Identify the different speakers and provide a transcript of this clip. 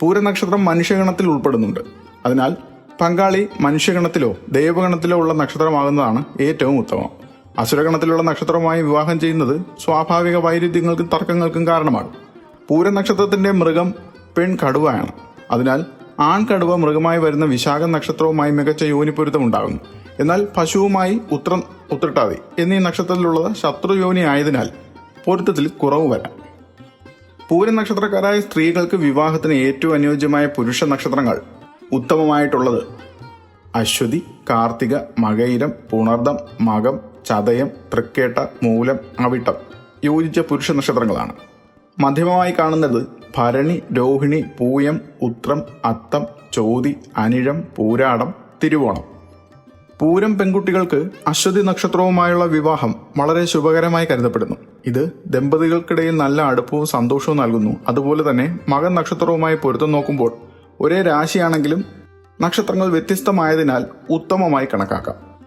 Speaker 1: പൂരനക്ഷത്രം മനുഷ്യഗണത്തിൽ ഉൾപ്പെടുന്നുണ്ട്. അതിനാൽ പങ്കാളി മനുഷ്യഗണത്തിലോ ദൈവഗണത്തിലോ ഉള്ള നക്ഷത്രമാകുന്നതാണ് ഏറ്റവും ഉത്തമം. അസുരഗണത്തിലുള്ള നക്ഷത്രവുമായി വിവാഹം ചെയ്യുന്നത് സ്വാഭാവിക വൈരുദ്ധ്യങ്ങൾക്കും തർക്കങ്ങൾക്കും കാരണമാകും. പൂരനക്ഷത്രത്തിന്റെ മൃഗം പെൺ കടുവയാണ്. അതിനാൽ ആൺകടുവ മൃഗമായി വരുന്ന വിശാഖം നക്ഷത്രവുമായി മികച്ച യോനിപ്പൊരുത്തം ഉണ്ടാകുന്നു. എന്നാൽ പശുവുമായി ഉത്രട്ടാതി എന്നീ നക്ഷത്രത്തിലുള്ളത് ശത്രുയോനി ആയതിനാൽ പൊരുത്തത്തിൽ കുറവ് വരാം. പൂരനക്ഷത്രക്കാരായ സ്ത്രീകൾക്ക് വിവാഹത്തിന് ഏറ്റവും അനുയോജ്യമായ പുരുഷ നക്ഷത്രങ്ങൾ ഉത്തമമായിട്ടുള്ളത് അശ്വതി, കാർത്തിക, മകയിരം, പുണർദം, മകം, ചതയം, തൃക്കേട്ട, മൂലം, അവിട്ടം യോജിച്ച പുരുഷ നക്ഷത്രങ്ങളാണ്. മധ്യമമായി കാണുന്നത് ഭരണി, രോഹിണി, പൂയം, ഉത്രം, അത്തം, ചോതി, അനിഴം, പൂരാടം, തിരുവോണം. പൂരം പെൺകുട്ടികൾക്ക് അശ്വതി നക്ഷത്രവുമായുള്ള വിവാഹം വളരെ ശുഭകരമായി കരുതപ്പെടുന്നു. ഇത് ദമ്പതികൾക്കിടയിൽ നല്ല അടുപ്പവും സന്തോഷവും നൽകുന്നു. അതുപോലെ തന്നെ മകൻ നക്ഷത്രവുമായി പൊരുത്തം നോക്കുമ്പോൾ ഒരേ രാശിയാണെങ്കിലും നക്ഷത്രങ്ങൾ വ്യത്യസ്തമായതിനാൽ ഉത്തമമായി കണക്കാക്കാം.